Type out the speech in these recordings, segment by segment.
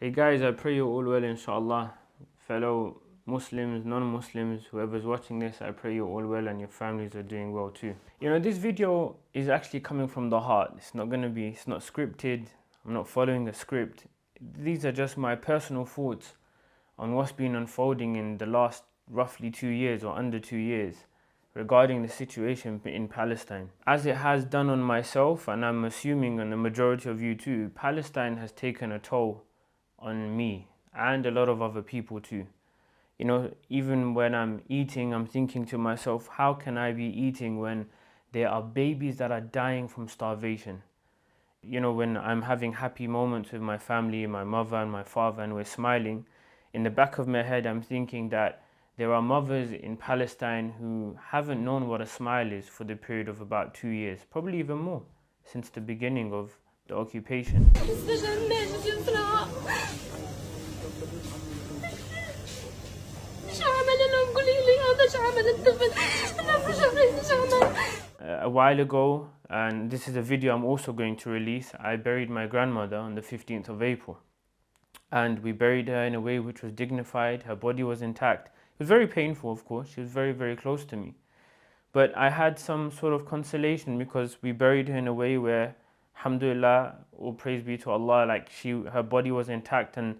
Hey guys, I pray you're all well, inshallah. Fellow Muslims, non-Muslims, whoever's watching this, I pray you're all well and your families are doing well too. This video is actually coming from the heart. It's not scripted. I'm not following a script. These are just my personal thoughts on what's been unfolding in the last roughly 2 years or under 2 years regarding the situation in Palestine. As it has done on myself, and I'm assuming on the majority of you too, Palestine has taken a toll on me and a lot of other people too. Even when I'm eating, I'm thinking to myself, how can I be eating when there are babies that are dying from starvation? When I'm having happy moments with my family, my mother and my father, and we're smiling, in the back of my head, I'm thinking that there are mothers in Palestine who haven't known what a smile is for the period of about 2 years, probably even more, since the beginning of the occupation. A while ago, and this is a video I'm also going to release, I buried my grandmother on the 15th of April. And we buried her in a way which was dignified. Her body was intact. It was very painful, of course. She was very, very close to me. But I had some sort of consolation because we buried her in a way where, alhamdulillah, all praise be to Allah, her body was intact and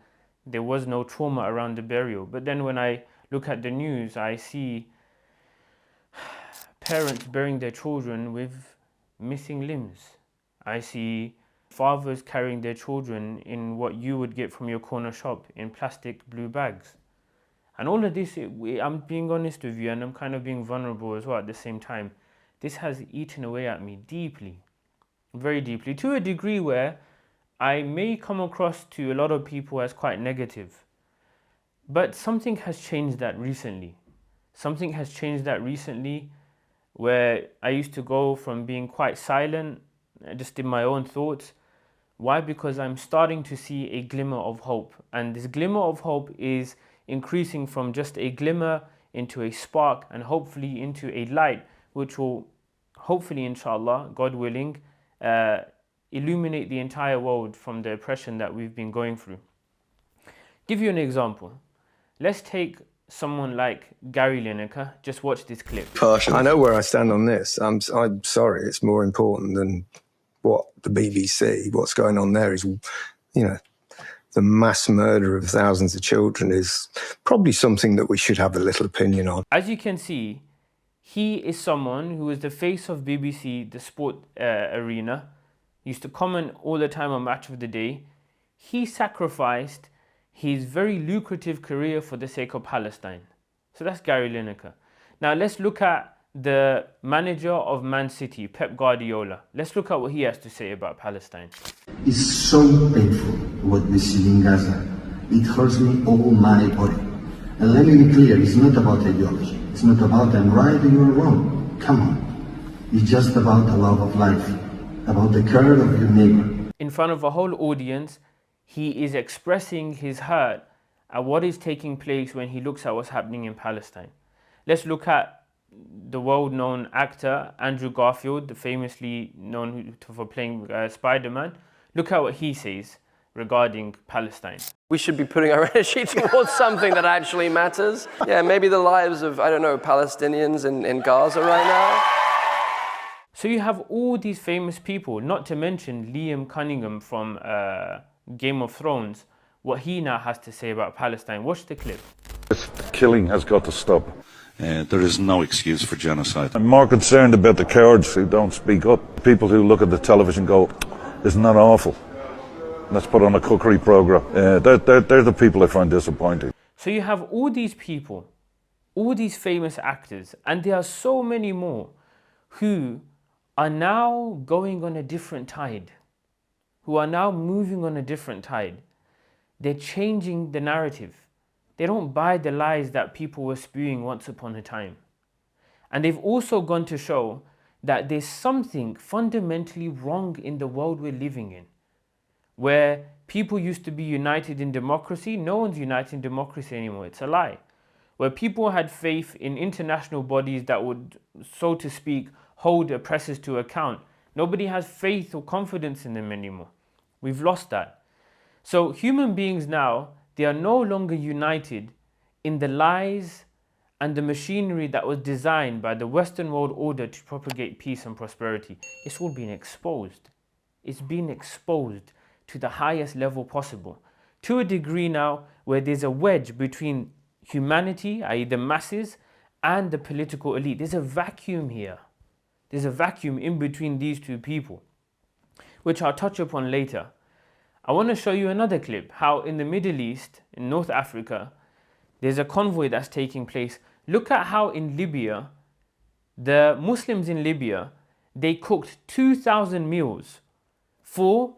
there was no trauma around the burial. But then when I look at the news, I see parents burying their children with missing limbs. I see fathers carrying their children in what you would get from your corner shop in plastic blue bags. And all of this, I'm being honest with you and I'm kind of being vulnerable as well at the same time. This has eaten away at me deeply, very deeply, to a degree where I may come across to a lot of people as quite negative. But something has changed that recently. Something has changed that recently where I used to go from being quite silent, just in my own thoughts. Why? Because I'm starting to see a glimmer of hope. And this glimmer of hope is increasing from just a glimmer into a spark and hopefully into a light, which will hopefully, inshallah, God willing, illuminate the entire world from the oppression that we've been going through. Give you an example. Let's take someone like Gary Lineker. Just watch this clip. I know where I stand on this. I'm sorry, it's more important than what the BBC, what's going on there is, the mass murder of thousands of children is probably something that we should have a little opinion on. As you can see, he is someone who is the face of BBC, the sport arena, used to comment all the time on Match of the Day. He sacrificed his very lucrative career for the sake of Palestine. So that's Gary Lineker. Now let's look at the manager of Man City, Pep Guardiola. Let's look at what he has to say about Palestine. It's so painful what we see in Gaza. It hurts me all my body. And let me be clear, it's not about ideology. It's not about I'm right and you're wrong. Come on. It's just about the love of life, about the care of your neighbor. In front of a whole audience, he is expressing his hurt at what is taking place when he looks at what's happening in Palestine. Let's look at the world-known actor Andrew Garfield, famously known for playing Spider-Man. Look at what he says regarding Palestine. We should be putting our energy towards something that actually matters. Yeah, maybe the lives of, Palestinians in Gaza right now. So you have all these famous people, not to mention Liam Cunningham from Game of Thrones, what he now has to say about Palestine. Watch the clip. This killing has got to stop. There is no excuse for genocide. I'm more concerned about the cowards who don't speak up. People who look at the television go, isn't that awful? Let's put on a cookery programme. They're the people I find disappointing. So you have all these people, all these famous actors, and there are so many more who are now going on a different tide, who are now moving on a different tide. They're changing the narrative. They don't buy the lies that people were spewing once upon a time. And they've also gone to show that there's something fundamentally wrong in the world we're living in, where people used to be united in democracy. No one's united in democracy anymore. It's a lie. Where people had faith in international bodies that would, so to speak, hold oppressors to account. Nobody has faith or confidence in them anymore. We've lost that. So human beings now, they are no longer united in the lies and the machinery that was designed by the Western world order to propagate peace and prosperity. It's all been exposed. It's been exposed to the highest level possible, to a degree now where there's a wedge between humanity, i.e. the masses, and the political elite. There's a vacuum here. There's a vacuum in between these two people, which I'll touch upon later. I want to show you another clip, how in the Middle East, in North Africa, there's a convoy that's taking place. Look at how in Libya, the Muslims in Libya, they cooked 2,000 meals for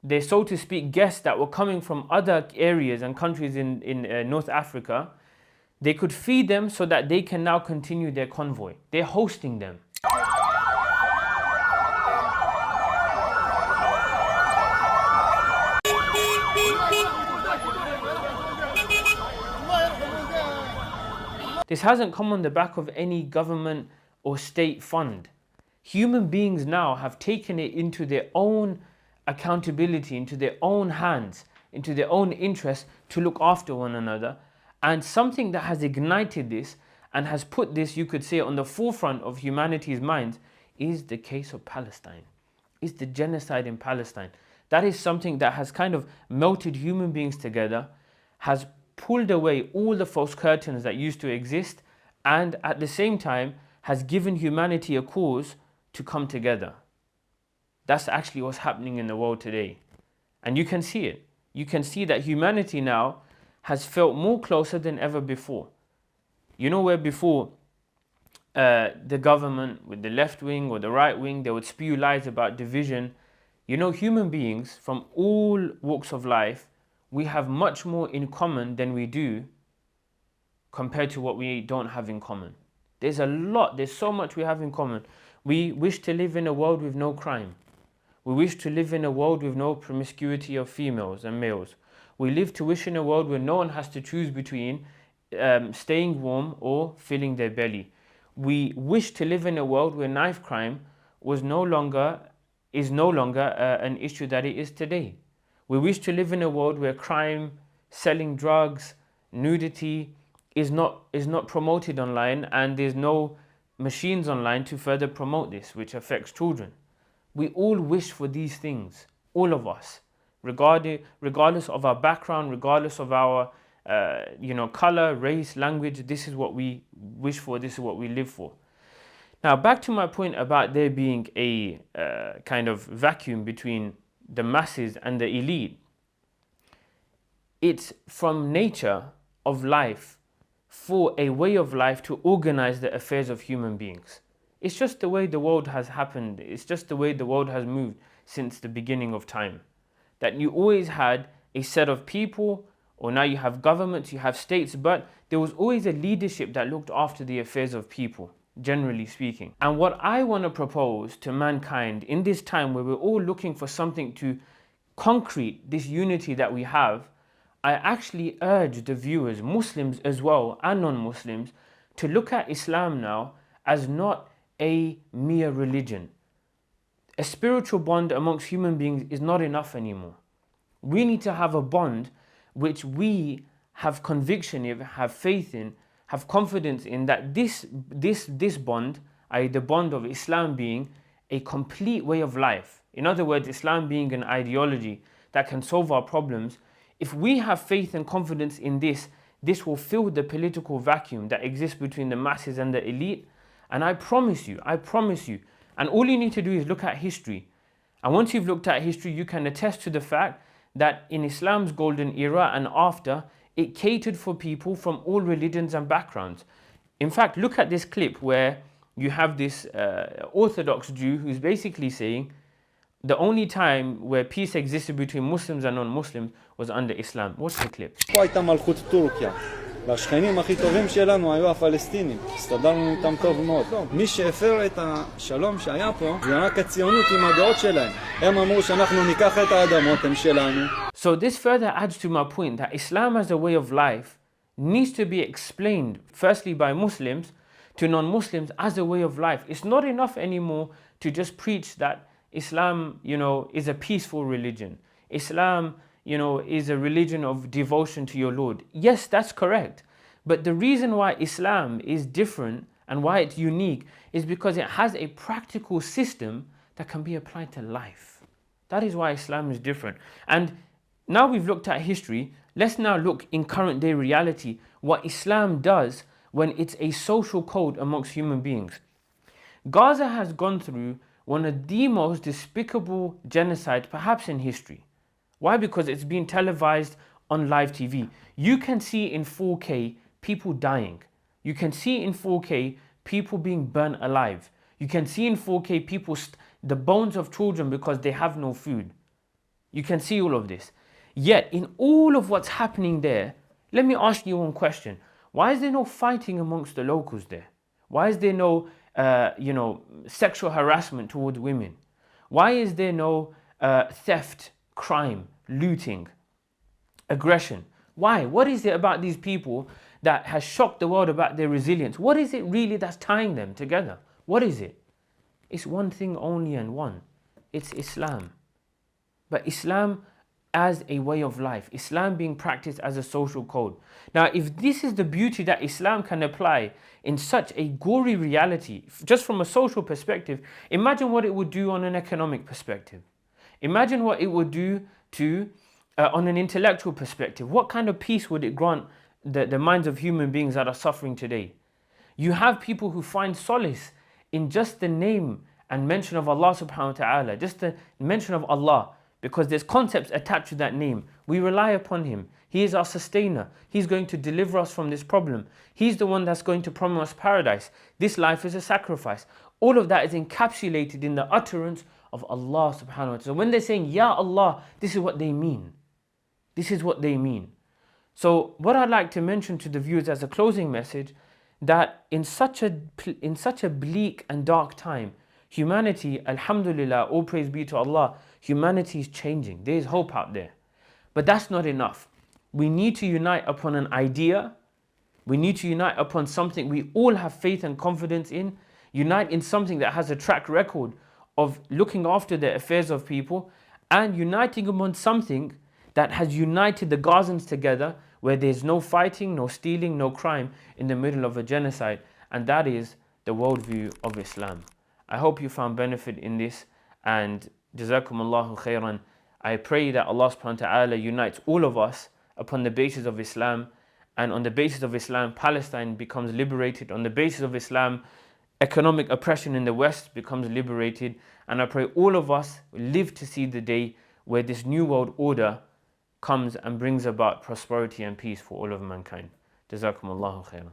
their, so to speak, guests that were coming from other areas and countries in North Africa. They could feed them so that they can now continue their convoy. They're hosting them. This hasn't come on the back of any government or state fund. Human beings now have taken it into their own accountability, into their own hands, into their own interests to look after one another. And something that has ignited this and has put this, you could say, on the forefront of humanity's minds is the case of Palestine, is the genocide in Palestine. That is something that has kind of melted human beings together, has pulled away all the false curtains that used to exist, and at the same time has given humanity a cause to come together. That's actually what's happening in the world today. And you can see it. You can see that humanity now has felt more closer than ever before. You know, where before the government with the left wing or the right wing, they would spew lies about division. You know, human beings from all walks of life, we have much more in common than we do compared to what we don't have in common. There's a lot, there's so much we have in common. We wish to live in a world with no crime. We wish to live in a world with no promiscuity of females and males. We wish in a world where no one has to choose between staying warm or filling their belly. We wish to live in a world where knife crime is no longer an issue that it is today. We wish to live in a world where crime, selling drugs, nudity is not promoted online, and there's no machines online to further promote this, which affects children. We all wish for these things, all of us, regardless of our background, regardless of our color, race, language. This is what we wish for, this is what we live for. Now, back to my point about there being a kind of vacuum between the masses and the elite. It's from nature of life for a way of life to organize the affairs of human beings. It's just the way the world has happened. It's just the way the world has moved since the beginning of time. That you always had a set of people, or now you have governments, you have states, but there was always a leadership that looked after the affairs of people, generally speaking. And what I want to propose to mankind in this time where we're all looking for something to concrete this unity that we have, I actually urge the viewers, Muslims as well and non-Muslims, to look at Islam now as not a mere religion. A spiritual bond amongst human beings is not enough anymore. We need to have a bond which we have conviction in, have faith in, have confidence in, that this bond, i.e. the bond of Islam being a complete way of life. In other words, Islam being an ideology that can solve our problems. If we have faith and confidence in this, this will fill the political vacuum that exists between the masses and the elite. And I promise you, and all you need to do is look at history. And once you've looked at history, you can attest to the fact that in Islam's golden era and after, it catered for people from all religions and backgrounds. In fact, look at this clip where you have this Orthodox Jew who's basically saying the only time where peace existed between Muslims and non-Muslims was under Islam. Watch the clip. פה הייתה מלכות טורקיה, והשכנים הכי טובים שלנו היו הפלסטינים. הסתדרנו איתם טוב מאוד. מי שהפר את השלום שהיה פה זה רק הציונות עם הדעות שלהם. הם אמרו שאנחנו ניקח את האדמות, הם שלנו. So this further adds to my point that Islam as a way of life needs to be explained firstly by Muslims to non-Muslims as a way of life. It's not enough anymore to just preach that Islam, is a peaceful religion. Islam is a religion of devotion to your Lord. Yes, that's correct. But the reason why Islam is different and why it's unique is because it has a practical system that can be applied to life. That is why Islam is different. And now we've looked at history, let's now look in current day reality what Islam does when it's a social code amongst human beings. Gaza has gone through one of the most despicable genocides perhaps in history. Why? Because it's been televised on live TV. You can see in 4K people dying. You can see in 4K people being burnt alive. You can see in 4K people, the bones of children because they have no food. You can see all of this. Yet in all of what's happening there, let me ask you one question. Why is there no fighting amongst the locals there? Why is there no sexual harassment towards women? Why is there no theft, crime, looting, aggression? Why? What is it about these people that has shocked the world about their resilience? What is it really that's tying them together? What is it? It's one thing only and one. It's Islam. But Islam as a way of life. Islam being practiced as a social code. Now, if this is the beauty that Islam can apply in such a gory reality, just from a social perspective, imagine what it would do on an economic perspective. Imagine what it would do to, on an intellectual perspective. What kind of peace would it grant the minds of human beings that are suffering today? You have people who find solace in just the name and mention of Allah subhanahu wa ta'ala, just the mention of Allah, because there's concepts attached to that name. We rely upon Him. He is our sustainer. He's going to deliver us from this problem. He's the one that's going to promise us paradise. This life is a sacrifice. All of that is encapsulated in the utterance of Allah subhanahu wa ta'ala. So when they're saying, Ya Allah, this is what they mean. This is what they mean. So what I'd like to mention to the viewers as a closing message, that in such a bleak and dark time, humanity, alhamdulillah, all praise be to Allah, humanity is changing. There is hope out there. But that's not enough. We need to unite upon an idea. We need to unite upon something we all have faith and confidence in. Unite in something that has a track record of looking after the affairs of people, and uniting upon something that has united the Gazans together, where there's no fighting, no stealing, no crime in the middle of a genocide. And that is the worldview of Islam. I hope you found benefit in this, and Jazakumullahu khairan. I pray that Allah subhanahu wa ta'ala unites all of us upon the basis of Islam, and on the basis of Islam, Palestine becomes liberated. On the basis of Islam, economic oppression in the West becomes liberated. And I pray all of us live to see the day where this new world order comes and brings about prosperity and peace for all of mankind. Jazakumullahu khairan.